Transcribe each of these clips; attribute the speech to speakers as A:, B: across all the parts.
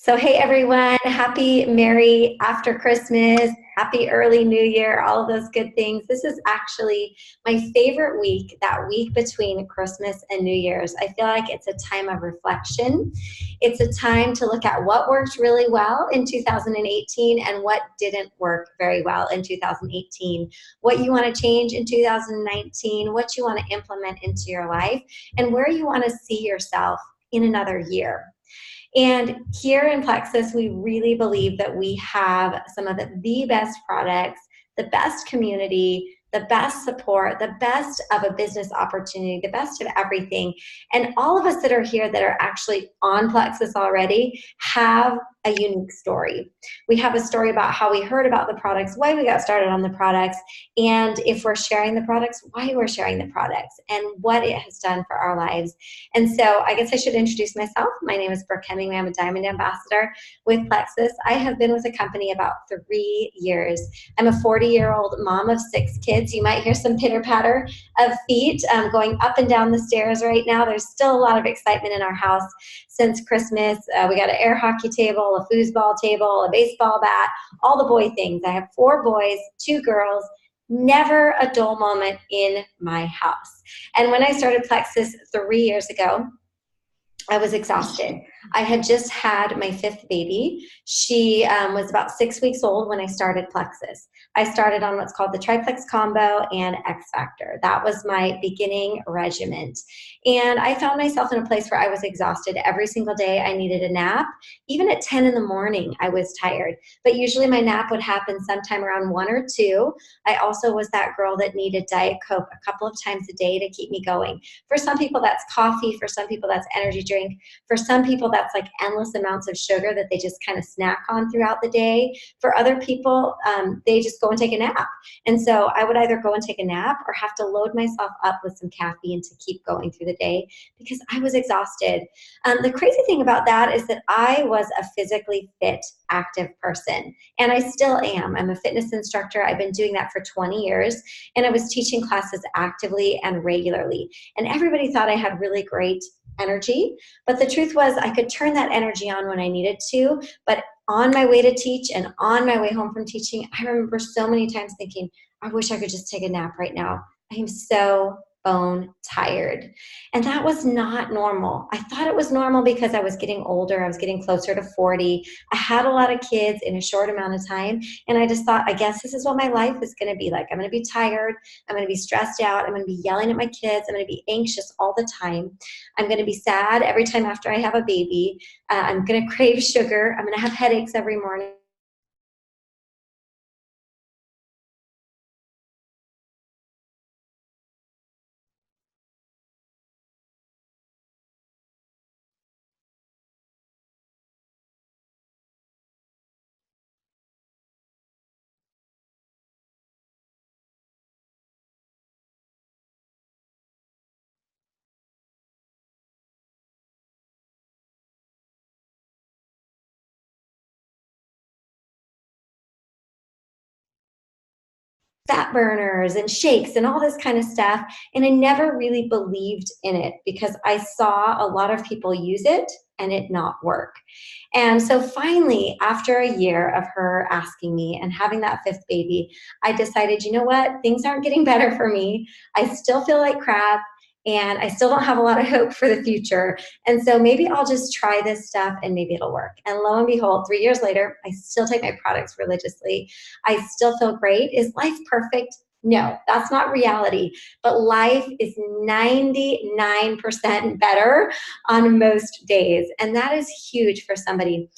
A: So, hey everyone, happy Merry after Christmas, happy early New Year, all of those good things. This is actually my favorite week, that week between Christmas and New Year's. I feel like it's a time of reflection. It's a time to look at what worked really well in 2018 and what didn't work very well in 2018, what you want to change in 2019, what you want to implement into your life, and where you want to see yourself in another year. And here in Plexus, we really believe that we have some of the best products, the best community, the best support, the best of a business opportunity, the best of everything. And all of us that are here that are actually on Plexus already have a unique story. We have a story about how we heard about the products, why we got started on the products, and if we're sharing the products, why we're sharing the products, and what it has done for our lives. And so I guess I should introduce myself. My name is Brooke Hemingway. I'm a Diamond Ambassador with Plexus. I have been with the company about 3 years. I'm a 40-year-old mom of 6 kids. You might hear some pitter-patter of feet going up and down the stairs right now. There's still a lot of excitement in our house since Christmas. We got an air hockey table, a foosball table, a baseball bat, all the boy things. I have 4 boys, 2 girls, never a dull moment in my house. And when I started Plexus 3 years ago, I was exhausted. I had just had my 5th baby. She was about 6 weeks old when I started Plexus. I started on what's called the Triplex Combo and X Factor. That was my beginning regimen. And I found myself in a place where I was exhausted every single day. I needed a nap. Even at 10 in the morning, I was tired. But usually my nap would happen sometime around 1 or 2. I also was that girl that needed Diet Coke a couple of times a day to keep me going. For some people, that's coffee. For some people, that's energy drink. For some people, that's like endless amounts of sugar that they just kind of snack on throughout the day. For other people, they just go and take a nap. And so I would either go and take a nap or have to load myself up with some caffeine to keep going through the day because I was exhausted. The crazy thing about that is that I was a physically fit, active person, and I still am. I'm a fitness instructor. I've been doing that for 20 years, and I was teaching classes actively and regularly. And everybody thought I had really great energy, but the truth was I could turn that energy on when I needed to. But on my way to teach and on my way home from teaching, I remember so many times thinking, I wish I could just take a nap right now. I am so bone tired. And that was not normal. I thought it was normal because I was getting older. I was getting closer to 40. I had a lot of kids in a short amount of time. And I just thought, I guess this is what my life is going to be like. I'm going to be tired. I'm going to be stressed out. I'm going to be yelling at my kids. I'm going to be anxious all the time. I'm going to be sad every time after I have a baby. I'm going to crave sugar. I'm going to have headaches every morning. Fat burners and shakes and all this kind of stuff. And I never really believed in it because I saw a lot of people use it and it not work. And so finally, after a year of her asking me and having that 5th baby, I decided, you know what? Things aren't getting better for me. I still feel like crap and I still don't have a lot of hope for the future. And so maybe I'll just try this stuff and maybe it'll work. And lo and behold, 3 years later, I still take my products religiously. I still feel great. Is life perfect? No, that's not reality. But life is 99% better on most days. And that is huge for somebody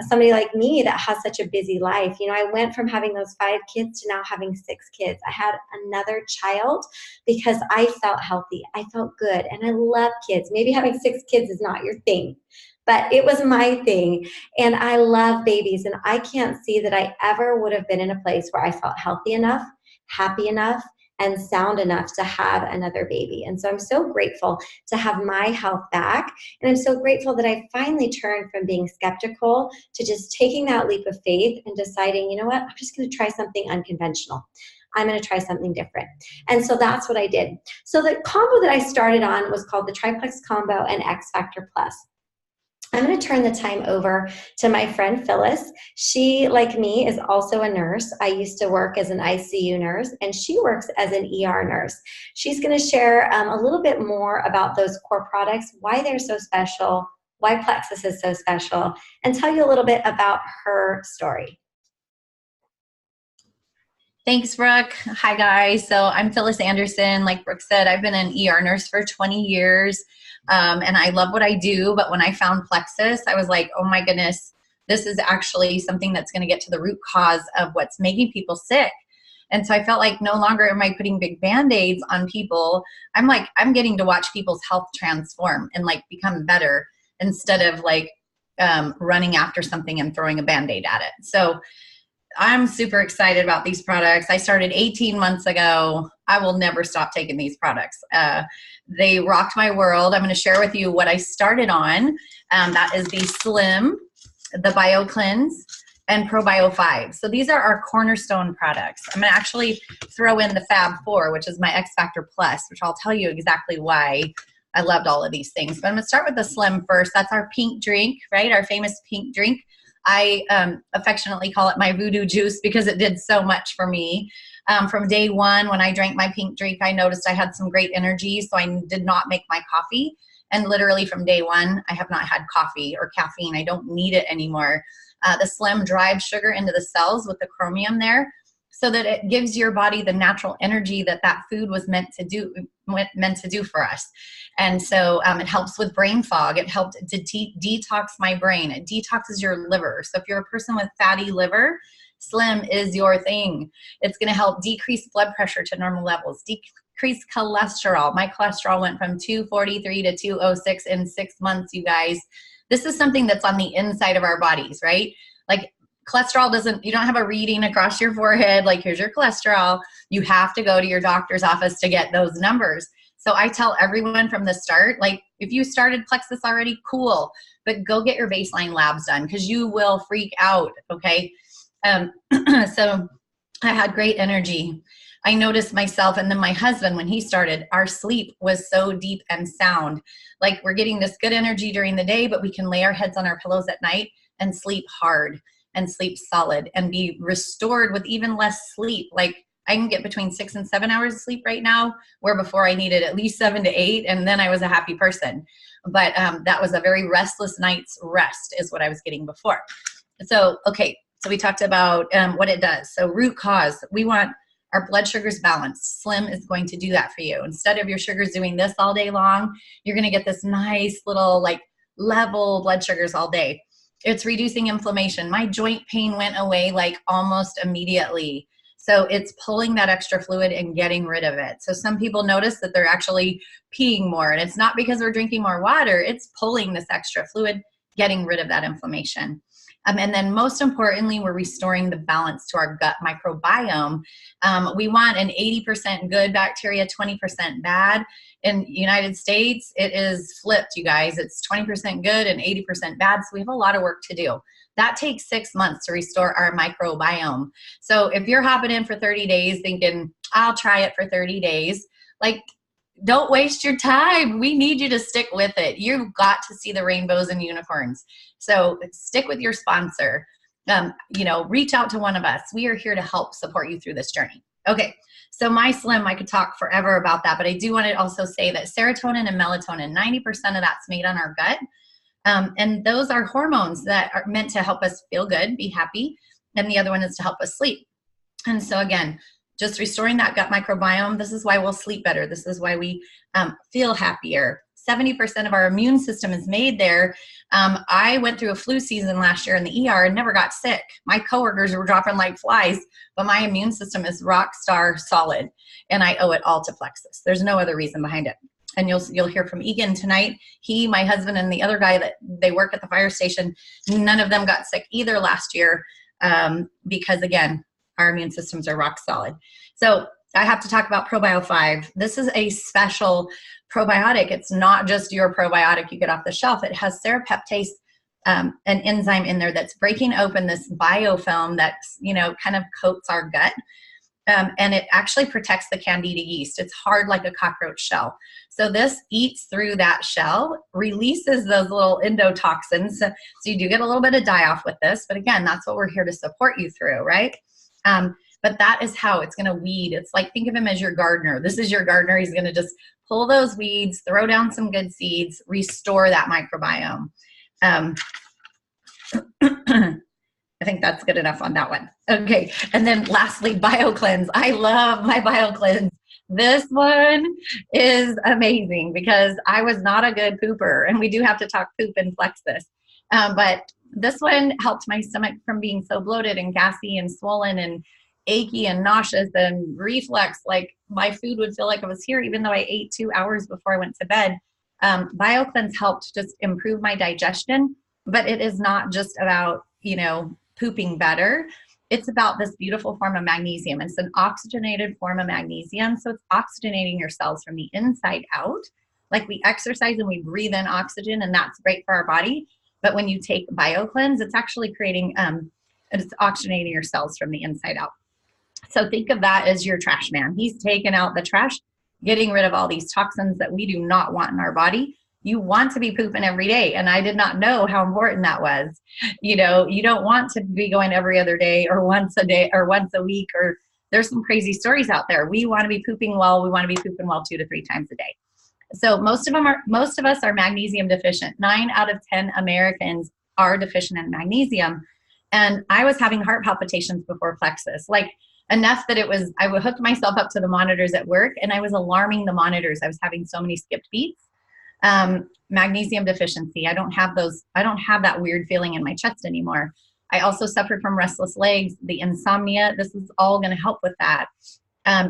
A: like me that has such a busy life. You know, I went from having those 5 kids to now having 6 kids. I had another child because I felt healthy. I felt good. And I love kids. Maybe having 6 kids is not your thing, but it was my thing. And I love babies. And I can't see that I ever would have been in a place where I felt healthy enough, happy enough, and sound enough to have another baby. And so I'm so grateful to have my health back. And I'm so grateful that I finally turned from being skeptical to just taking that leap of faith and deciding, you know what, I'm just going to try something unconventional. I'm going to try something different. And so that's what I did. So the combo that I started on was called the Triplex Combo and X Factor Plus. I'm going to turn the time over to my friend Phyllis. She, like me, is also a nurse. I used to work as an ICU nurse, and she works as an ER nurse. She's going to share a little bit more about those core products, why they're so special, why Plexus is so special, and tell you a little bit about her story.
B: Thanks, Brooke. Hi, guys. So I'm Phyllis Anderson. Like Brooke said, I've been an ER nurse for 20 years, and I love what I do. But when I found Plexus, I was like, oh my goodness, this is actually something that's going to get to the root cause of what's making people sick. And so I felt like no longer am I putting big Band-Aids on people. I'm getting to watch people's health transform and like become better instead of like running after something and throwing a Band-Aid at it. So I'm super excited about these products. I started 18 months ago. I will never stop taking these products. They rocked my world. I'm going to share with you what I started on. That is the Slim, the BioCleanse, and ProBio 5. So these are our cornerstone products. I'm going to actually throw in the Fab 4, which is my X Factor Plus, which I'll tell you exactly why I loved all of these things. But I'm going to start with the Slim first. That's our pink drink, right? Our famous pink drink. I affectionately call it my voodoo juice because it did so much for me. From day one, when I drank my pink drink, I noticed I had some great energy, so I did not make my coffee. And literally from day one, I have not had coffee or caffeine. I don't need it anymore. The Slim drives sugar into the cells with the chromium there so that it gives your body the natural energy that that food was meant to do for us. And so it helps with brain fog. It helped to detox my brain. It detoxes your liver. So if you're a person with fatty liver, Slim is your thing. It's going to help decrease blood pressure to normal levels, decrease cholesterol. My cholesterol went from 243 to 206 in 6 months, you guys. This is something that's on the inside of our bodies, right? Like cholesterol you don't have a reading across your forehead, like here's your cholesterol. You have to go to your doctor's office to get those numbers. So I tell everyone from the start, like if you started Plexus already, cool, but go get your baseline labs done because you will freak out, okay? So I had great energy. I noticed myself and then my husband, when he started, our sleep was so deep and sound. Like we're getting this good energy during the day, but we can lay our heads on our pillows at night and sleep hard and sleep solid and be restored with even less sleep. Like I can get between 6 and 7 hours of sleep right now, where before I needed at least 7 to 8, and then I was a happy person. But that was a very restless night's rest is what I was getting before. So, okay, so we talked about what it does. So root cause, we want our blood sugars balanced. Slim is going to do that for you. Instead of your sugars doing this all day long, you're going to get this nice little like level blood sugars all day. It's reducing inflammation. My joint pain went away like almost immediately. So it's pulling that extra fluid and getting rid of it. So some people notice that they're actually peeing more, and it's not because we're drinking more water, it's pulling this extra fluid, getting rid of that inflammation. And then most importantly, we're restoring the balance to our gut microbiome. We want an 80% good bacteria, 20% bad. In the United States, it is flipped, you guys. It's 20% good and 80% bad, so we have a lot of work to do. That takes 6 months to restore our microbiome. So if you're hopping in for 30 days thinking, I'll try it for 30 days, like, don't waste your time. We need you to stick with it. You've got to see the rainbows and unicorns. So stick with your sponsor. Reach out to one of us. We are here to help support you through this journey. Okay, so my Slim, I could talk forever about that, but I do want to also say that serotonin and melatonin, 90% of that's made on our gut. And those are hormones that are meant to help us feel good, be happy. And the other one is to help us sleep. And so again, just restoring that gut microbiome, this is why we'll sleep better. This is why we feel happier. 70% of our immune system is made there. I went through a flu season last year in the ER and never got sick. My coworkers were dropping like flies, but my immune system is rock star solid, and I owe it all to Plexus. There's no other reason behind it. And you'll hear from Egan tonight. He, my husband, and the other guy that they work at the fire station, none of them got sick either last year because, again, our immune systems are rock solid. So I have to talk about ProBio 5. This is a special probiotic. It's not just your probiotic you get off the shelf. It has serrapeptase, an enzyme in there that's breaking open this biofilm that's, kind of coats our gut. and it actually protects the candida yeast. It's hard like a cockroach shell. So this eats through that shell, releases those little endotoxins. So you do get a little bit of die-off with this, but again, that's what we're here to support you through, right? But that is how it's going to weed. It's like, think of him as your gardener. This is your gardener. He's going to just pull those weeds, throw down some good seeds, restore that microbiome. I think that's good enough on that one. Okay. And then lastly, BioCleanse. I love my BioCleanse. This one is amazing because I was not a good pooper, and we do have to talk poop and Plexus. But this one helped my stomach from being so bloated and gassy and swollen and achy and nauseous and reflux. Like my food would feel like it was here, even though I ate 2 hours before I went to bed. BioCleanse helped just improve my digestion, but it is not just about, pooping better. It's about this beautiful form of magnesium. It's an oxygenated form of magnesium. So it's oxygenating your cells from the inside out. Like we exercise and we breathe in oxygen, and that's great for our body. But when you take BioCleanse, it's actually creating, it's oxygenating your cells from the inside out. So think of that as your trash man. He's taking out the trash, getting rid of all these toxins that we do not want in our body. You want to be pooping every day. And I did not know how important that was. You don't want to be going every other day or once a day or once a week, or there's some crazy stories out there. We want to be pooping well. We want to be pooping well 2 to 3 times a day. So most of us are magnesium deficient. 9 out of 10 Americans are deficient in magnesium. And I was having heart palpitations before Plexus, like enough that I would hook myself up to the monitors at work, and I was alarming the monitors. I was having so many skipped beats. Magnesium deficiency. I don't have that weird feeling in my chest anymore. I also suffered from restless legs, the insomnia. This is all going to help with that.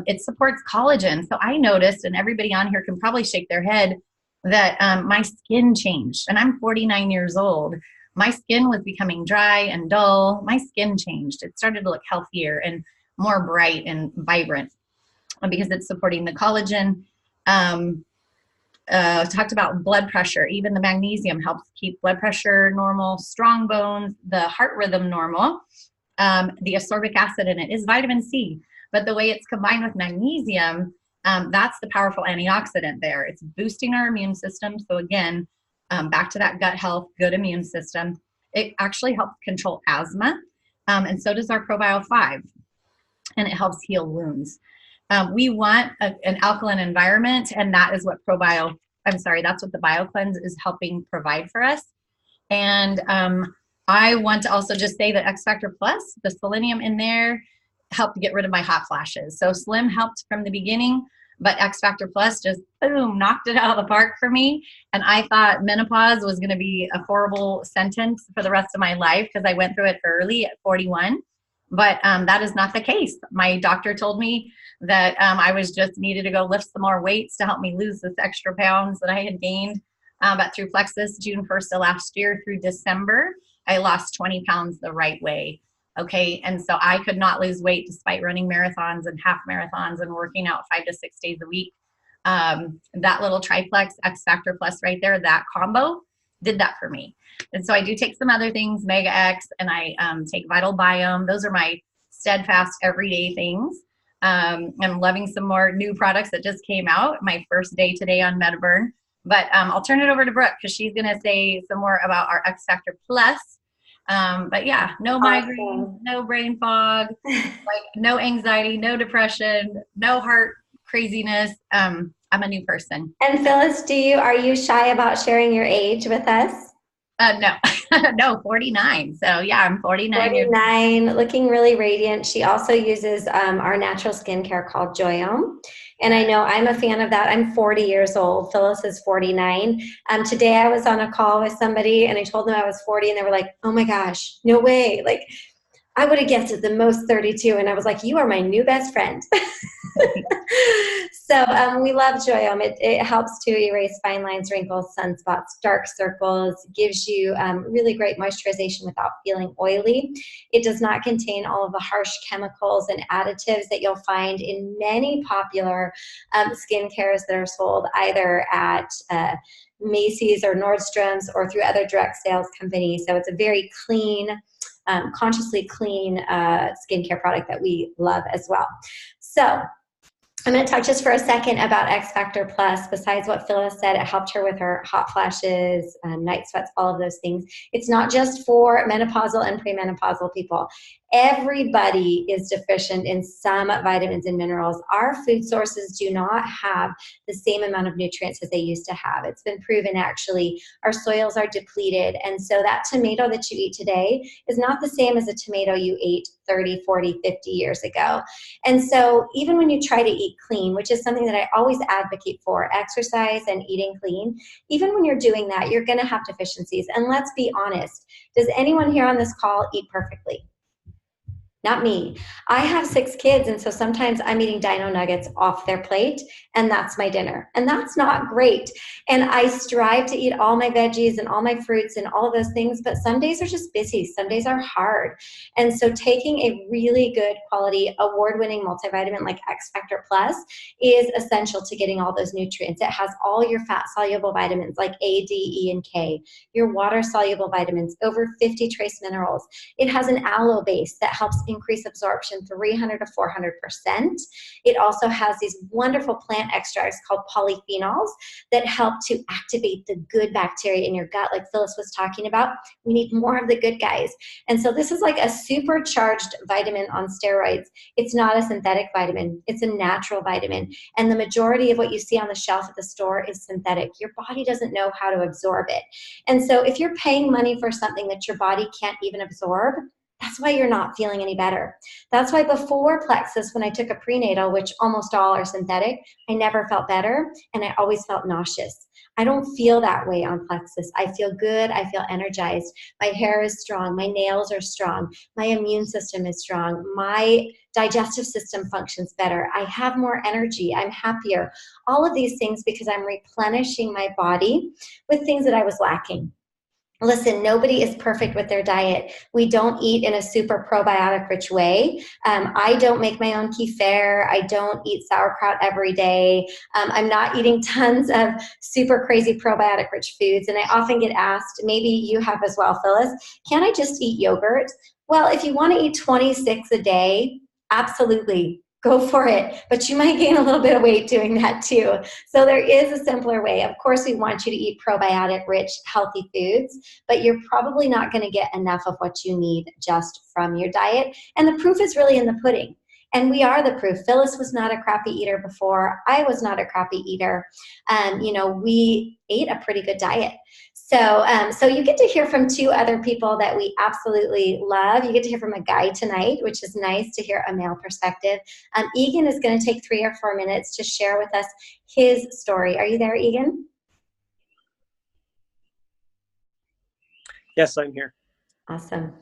B: It supports collagen. So I noticed, and everybody on here can probably shake their head, that my skin changed. And I'm 49 years old. My skin was becoming dry and dull. My skin changed. It started to look healthier and more bright and vibrant because it's supporting the collagen. Talked about blood pressure. Even the magnesium helps keep blood pressure normal, strong bones, the heart rhythm normal. The ascorbic acid in it is vitamin C, but the way it's combined with magnesium, that's the powerful antioxidant there. It's boosting our immune system. So again, back to that gut health, good immune system. It actually helps control asthma, and so does our ProBio 5, and it helps heal wounds. We want an alkaline environment, and that is what that's what the BioCleanse is helping provide for us. And I want to also just say that X Factor Plus, the selenium in there, helped get rid of my hot flashes. So Slim helped from the beginning, but X Factor Plus just, boom, knocked it out of the park for me. And I thought menopause was going to be a horrible sentence for the rest of my life because I went through it early at 41. But that is not the case. My doctor told me that I was just needed to go lift some more weights to help me lose this extra pounds that I had gained. But through Plexus, June 1st of last year through December, I lost 20 pounds the right way. Okay. And so I could not lose weight despite running marathons and half marathons and working out 5 to 6 days a week. That little triplex X Factor Plus right there, that combo did that for me. And so I do take some other things, Mega X, and I take Vital Biome. Those are my steadfast everyday things. I'm loving some more new products that just came out. My first day today on MetaBurn. But I'll turn it over to Brooke because she's going to say some more about our X Factor Plus. But yeah, no migraine, no brain fog, like no anxiety, no depression, no heart craziness. I'm a new person.
A: And Phyllis, are you shy about sharing your age with us?
B: No, no, 49. So yeah, I'm 49.
A: 49, looking really radiant. She also uses our natural skincare called Joyome. And I know I'm a fan of that. I'm 40 years old. Phyllis is 49. Today I was on a call with somebody and I told them I was 40 and they were like, oh my gosh, no way. Like I would have guessed at the most 32. And I was like, you are my new best friend. So we love Joyome. It helps to erase fine lines, wrinkles, sunspots, dark circles, gives you really great moisturization without feeling oily. It does not contain all of the harsh chemicals and additives that you'll find in many popular skincares that are sold either at Macy's or Nordstrom's or through other direct sales companies. So it's a very clean, consciously clean skincare product that we love as well. So I'm going to talk just for a second about X Factor Plus. Besides what Phyllis said, it helped her with her hot flashes, night sweats, all of those things. It's not just for menopausal and premenopausal people. Everybody is deficient in some vitamins and minerals. Our food sources do not have the same amount of nutrients as they used to have. It's been proven actually our soils are depleted. And so that tomato that you eat today is not the same as a tomato you ate 30, 40, 50 years ago. And so even when you try to eat clean, which is something that I always advocate for, exercise and eating clean, even when you're doing that, you're going to have deficiencies. And let's be honest, does anyone here on this call eat perfectly? Not me. I have 6 kids, and so sometimes I'm eating dino nuggets off their plate, and that's my dinner. And that's not great. And I strive to eat all my veggies and all my fruits and all of those things, but some days are just busy. Some days are hard. And so taking a really good quality, award-winning multivitamin like X Factor Plus is essential to getting all those nutrients. It has all your fat-soluble vitamins like A, D, E, and K, your water-soluble vitamins, over 50 trace minerals. It has an aloe base that helps increase absorption 300 to 400%. It also has these wonderful plant extracts called polyphenols that help to activate the good bacteria in your gut, like Phyllis was talking about. We need more of the good guys. And so this is like a supercharged vitamin on steroids. It's not a synthetic vitamin. It's a natural vitamin. And the majority of what you see on the shelf at the store is synthetic. Your body doesn't know how to absorb it. And so if you're paying money for something that your body can't even absorb, that's why you're not feeling any better. That's why before Plexus, when I took a prenatal, which almost all are synthetic, I never felt better and I always felt nauseous. I don't feel that way on Plexus. I feel good. I feel energized. My hair is strong. My nails are strong. My immune system is strong. My digestive system functions better. I have more energy. I'm happier. All of these things because I'm replenishing my body with things that I was lacking. Listen, nobody is perfect with their diet. We don't eat in a super probiotic rich way. I don't make my own kefir. I don't eat sauerkraut every day. I'm not eating tons of super crazy probiotic rich foods. And I often get asked, maybe you have as well, Phyllis, can I just eat yogurt? Well, if you want to eat 26 a day, absolutely. Go for it, but you might gain a little bit of weight doing that too. So there is a simpler way. Of course, we want you to eat probiotic-rich, healthy foods, but you're probably not going to get enough of what you need just from your diet. And the proof is really in the pudding. And we are the proof. Phyllis was not a crappy eater before. I was not a crappy eater. We ate a pretty good diet. So you get to hear from 2 other people that we absolutely love. You get to hear from a guy tonight, which is nice to hear a male perspective. Egan is going to take 3 or 4 minutes to share with us his story. Are you there, Egan?
C: Yes, I'm here.
A: Awesome.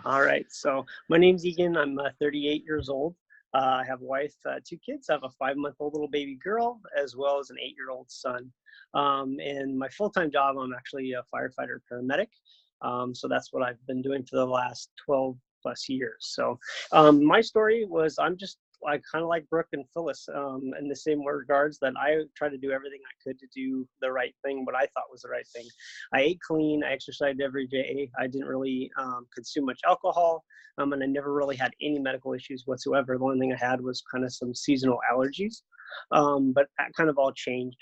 C: All right. So my name's Egan. I'm 38 years old. I have a wife, 2 kids. I have a 5-month-old little baby girl, as well as an 8-year-old son. And my full-time job, I'm actually a firefighter paramedic. So that's what I've been doing for the last 12 plus years. So my story was, I kind of like Brooke and Phyllis in the same regards that I tried to do everything I could to do the right thing, what I thought was the right thing. I ate clean, I exercised every day, I didn't really consume much alcohol, and I never really had any medical issues whatsoever. The only thing I had was kind of some seasonal allergies, but that kind of all changed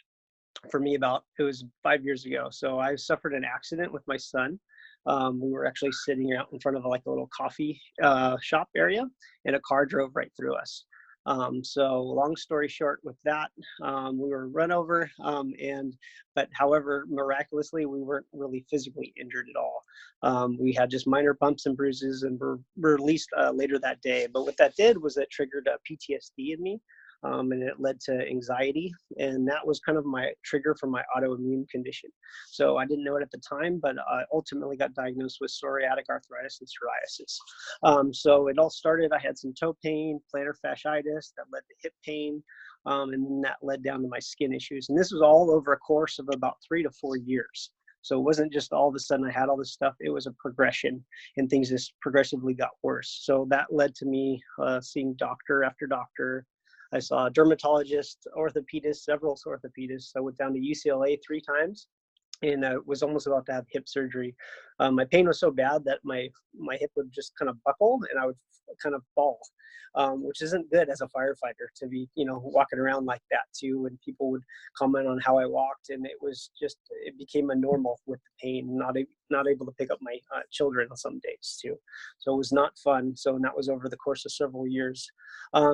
C: for me it was 5 years ago. So I suffered an accident with my son. We were actually sitting out in front of like a little coffee shop area, and a car drove right through us. So long story short with that, we were run over, but however, miraculously, we weren't really physically injured at all. We had just minor bumps and bruises and were released later that day. But what that did was it triggered a PTSD in me. And it led to anxiety, and that was kind of my trigger for my autoimmune condition. So I didn't know it at the time, but I ultimately got diagnosed with psoriatic arthritis and psoriasis. So it all started, I had some toe pain, plantar fasciitis, that led to hip pain, and then that led down to my skin issues. And this was all over a course of about 3 to 4 years. So it wasn't just all of a sudden I had all this stuff, it was a progression, and things just progressively got worse. So that led to me seeing doctor after doctor. I saw a dermatologist, orthopedist, several orthopedists. I went down to UCLA 3 times. and I was almost about to have hip surgery. My pain was so bad that my hip would just kind of buckle and I would kind of fall, which isn't good as a firefighter to be, walking around like that too. And people would comment on how I walked, and it became a normal with the pain, not able to pick up my children on some days too. So it was not fun. So, and that was over the course of several years.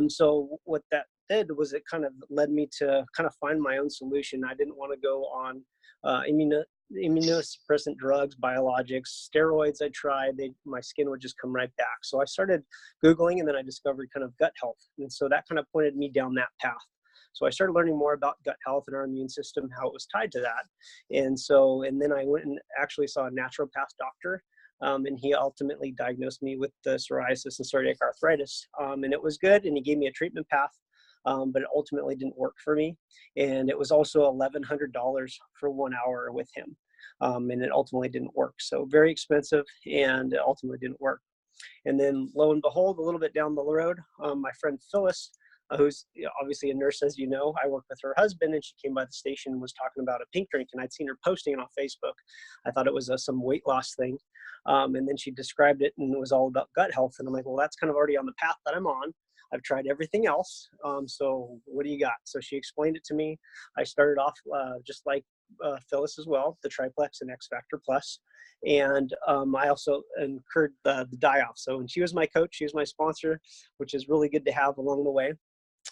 C: So what that did was it kind of led me to kind of find my own solution. I didn't want to go on immunosuppressant drugs, biologics, steroids. I tried, my skin would just come right back. So I started Googling, and then I discovered kind of gut health. And so that kind of pointed me down that path. So I started learning more about gut health and our immune system, how it was tied to that. And then I went and actually saw a naturopath doctor. And he ultimately diagnosed me with the psoriasis and psoriatic arthritis. And it was good. And he gave me a treatment path. But it ultimately didn't work for me. And it was also $1,100 for 1 hour with him. And it ultimately didn't work. So very expensive, and it ultimately didn't work. And then lo and behold, a little bit down the road, my friend Phyllis, who's obviously a nurse, as you know, I work with her husband, and she came by the station and was talking about a pink drink, and I'd seen her posting it on Facebook. I thought it was some weight loss thing. And then she described it, and it was all about gut health. And I'm like, well, that's kind of already on the path that I'm on. I've tried everything else. So what do you got? So she explained it to me. I started off just like Phyllis as well, the Triplex and X Factor Plus. And I also incurred the die-off. So when she was my coach, she was my sponsor, which is really good to have along the way.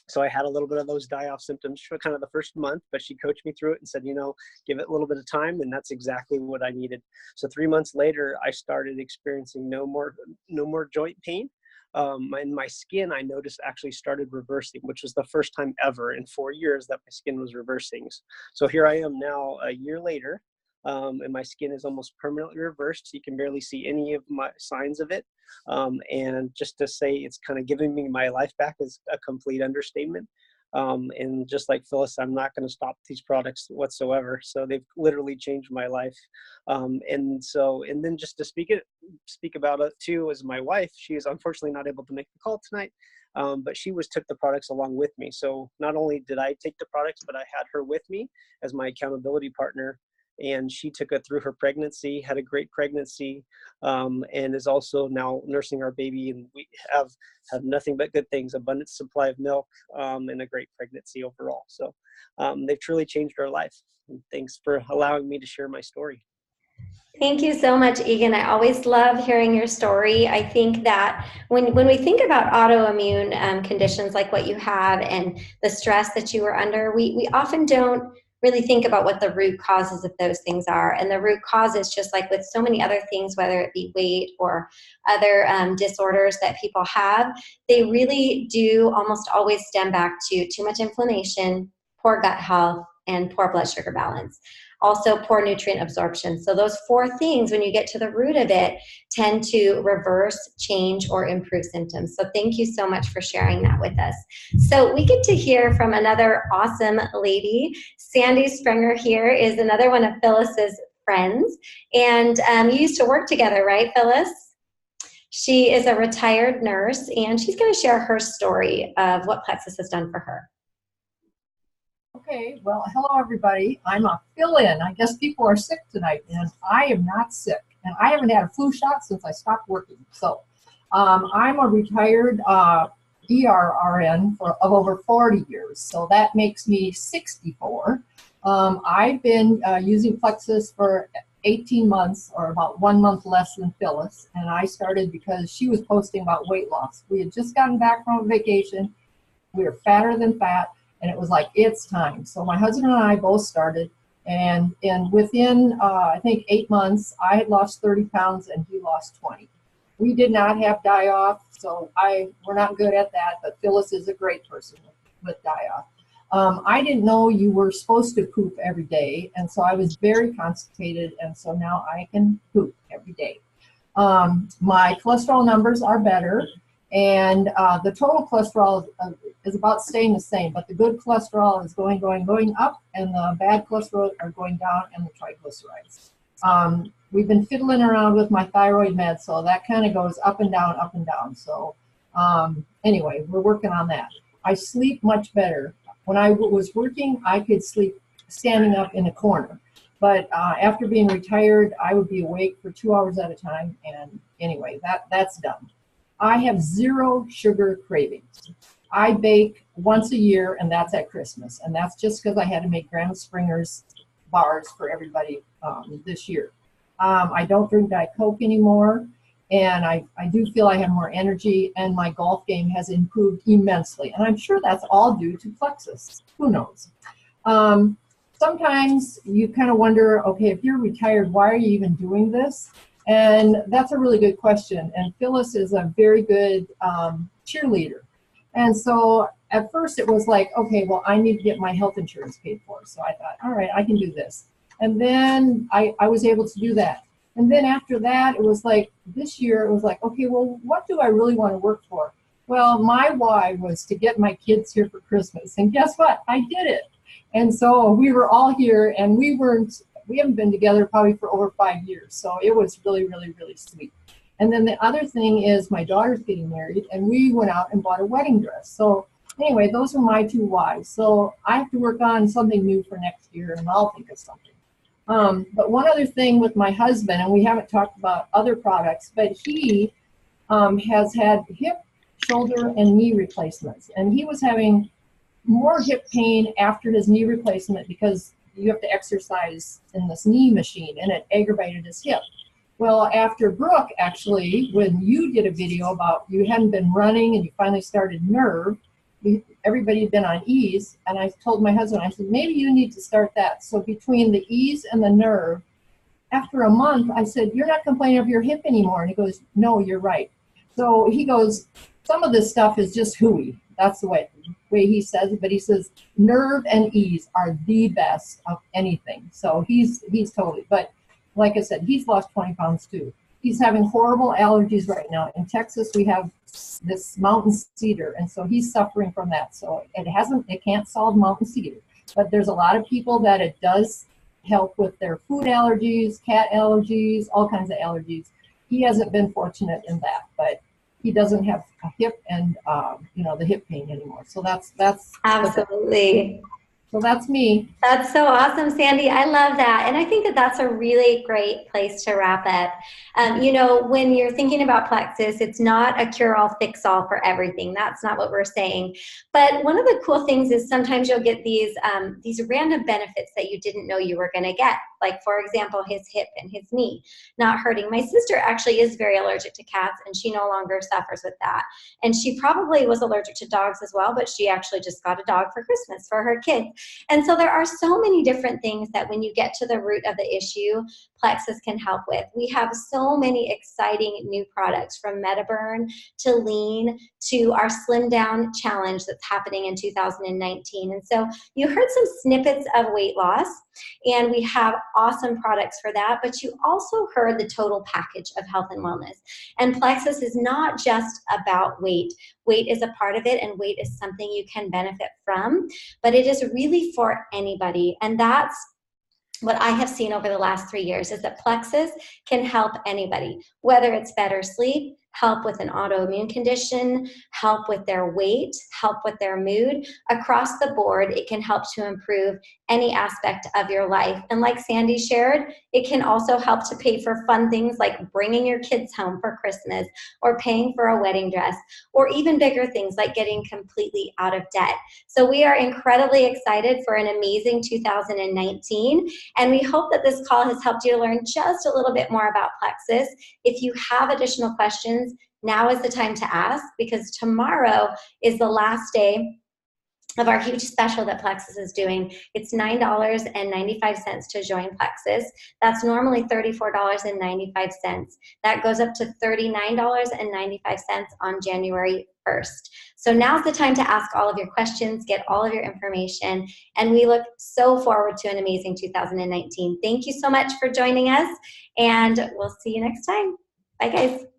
C: So I had a little bit of those die-off symptoms for kind of the first month, but she coached me through it and said, give it a little bit of time. And that's exactly what I needed. So 3 months later, I started experiencing no more joint pain. And my skin, I noticed, actually started reversing, which was the first time ever in 4 years that my skin was reversing. So here I am now a year later, and my skin is almost permanently reversed. You can barely see any of my signs of it. And just to say it's kind of giving me my life back is a complete understatement. And just like Phyllis, I'm not going to stop these products whatsoever. So they've literally changed my life. And then just to speak about it too, is my wife. She is unfortunately not able to make the call tonight, but she took the products along with me. So not only did I take the products, but I had her with me as my accountability partner. And she took it through her pregnancy, had a great pregnancy, and is also now nursing our baby. And we have nothing but good things, abundant supply of milk, and a great pregnancy overall. So they've truly changed our life. And thanks for allowing me to share my story.
A: Thank you so much, Egan. I always love hearing your story. I think that when we think about autoimmune conditions like what you have and the stress that you were under, we often don't really think about what the root causes of those things are. And the root cause is just like with so many other things, whether it be weight or other disorders that people have, they really do almost always stem back to too much inflammation, poor gut health, and poor blood sugar balance. Also poor nutrient absorption. So those 4 things, when you get to the root of it, tend to reverse, change, or improve symptoms. So thank you so much for sharing that with us. So we get to hear from another awesome lady. Sandy Springer here is another one of Phyllis's friends. And you used to work together, right, Phyllis? She is a retired nurse, and she's going to share her story of what Plexus has done for her.
D: Okay, well, hello everybody. I'm a fill-in. I guess people are sick tonight, and I am not sick. And I haven't had a flu shot since I stopped working. So I'm a retired ERRN of over 40 years. So that makes me 64. I've been using Plexus for 18 months, or about 1 month less than Phyllis. And I started because she was posting about weight loss. We had just gotten back from a vacation. We were fatter than fat. And it was like, it's time. So my husband and I both started. And within, I think, 8 months, I had lost 30 pounds and he lost 20. We did not have die-off, so we're not good at that. But Phyllis is a great person with die-off. I didn't know you were supposed to poop every day. And so I was very constipated. And so now I can poop every day. My cholesterol numbers are better. And the total cholesterol is about staying the same, but the good cholesterol is going up, and the bad cholesterol are going down, and the triglycerides. We've been fiddling around with my thyroid meds, so that kind of goes up and down, up and down. So anyway, we're working on that. I sleep much better. When I was working, I could sleep standing up in a corner. But after being retired, I would be awake for 2 hours at a time. And anyway, that's done. I have zero sugar cravings. I bake once a year, and that's at Christmas. And that's just because I had to make Grandma Springer's bars for everybody this year. I don't drink Diet Coke anymore. And I do feel I have more energy, and my golf game has improved immensely. And I'm sure that's all due to Plexus. Who knows? Sometimes you kind of wonder, okay, if you're retired, why are you even doing this? And that's a really good question. And Phyllis is a very good cheerleader. And so at first it was like, okay, well, I need to get my health insurance paid for. So I thought, all right, I can do this. And then I was able to do that. And then after that, it was like, this year, it was like, okay, well, what do I really want to work for? Well, my why was to get my kids here for Christmas. And guess what? I did it. And so we were all here, and we haven't been together probably for over 5 years. So it was really, really, really sweet. And then the other thing is my daughter's getting married, and we went out and bought a wedding dress. So anyway, those are my two whys. So I have to work on something new for next year, and I'll think of something. But one other thing with my husband, and we haven't talked about other products, but he has had hip, shoulder, and knee replacements. And he was having more hip pain after his knee replacement because you have to exercise in this knee machine, and it aggravated his hip. Well, after Brooke, actually, when you did a video about you hadn't been running and you finally started Nerve, everybody had been on Ease, and I told my husband, I said, maybe you need to start that. So between the Ease and the Nerve, after a month, I said, you're not complaining of your hip anymore. And he goes, no, you're right. So he goes, some of this stuff is just hooey. That's the way he says it. But he says, Nerve and Ease are the best of anything. So he's totally, but like I said, he's lost 20 pounds too. He's having horrible allergies right now. In Texas, we have this mountain cedar, and so he's suffering from that. So it can't solve mountain cedar, but there's a lot of people that it does help with their food allergies, cat allergies, all kinds of allergies. He hasn't been fortunate in that, but he doesn't have a hip and the hip pain anymore. So that's
A: absolutely.
D: So that's me.
A: That's so awesome, Sandy. I love that. And I think that that's a really great place to wrap up. When you're thinking about Plexus, it's not a cure-all, fix-all for everything. That's not what we're saying. But one of the cool things is sometimes you'll get these random benefits that you didn't know you were going to get. Like, for example, his hip and his knee not hurting. My sister actually is very allergic to cats, and she no longer suffers with that. And she probably was allergic to dogs as well, but she actually just got a dog for Christmas for her kids. And so there are so many different things that when you get to the root of the issue, Plexus can help with. We have so many exciting new products, from MetaBurn to Lean to our Slim Down Challenge that's happening in 2019. And so you heard some snippets of weight loss, and we have awesome products for that, but you also heard the total package of health and wellness. And Plexus is not just about weight. Weight is a part of it, and weight is something you can benefit from, but it is really for anybody. And that's what I have seen over the last 3 years, is that Plexus can help anybody, whether it's better sleep, help with an autoimmune condition, help with their weight, help with their mood. Across the board, it can help to improve any aspect of your life. And like Sandy shared, it can also help to pay for fun things like bringing your kids home for Christmas, or paying for a wedding dress, or even bigger things like getting completely out of debt. So we are incredibly excited for an amazing 2019. And we hope that this call has helped you to learn just a little bit more about Plexus. If you have additional questions, now is the time to ask, because tomorrow is the last day of our huge special that Plexus is doing. It's $9.95 to join Plexus. That's normally $34.95. That goes up to $39.95 on January 1st. So now's the time to ask all of your questions, get all of your information, and we look so forward to an amazing 2019. Thank you so much for joining us, and we'll see you next time. Bye, guys.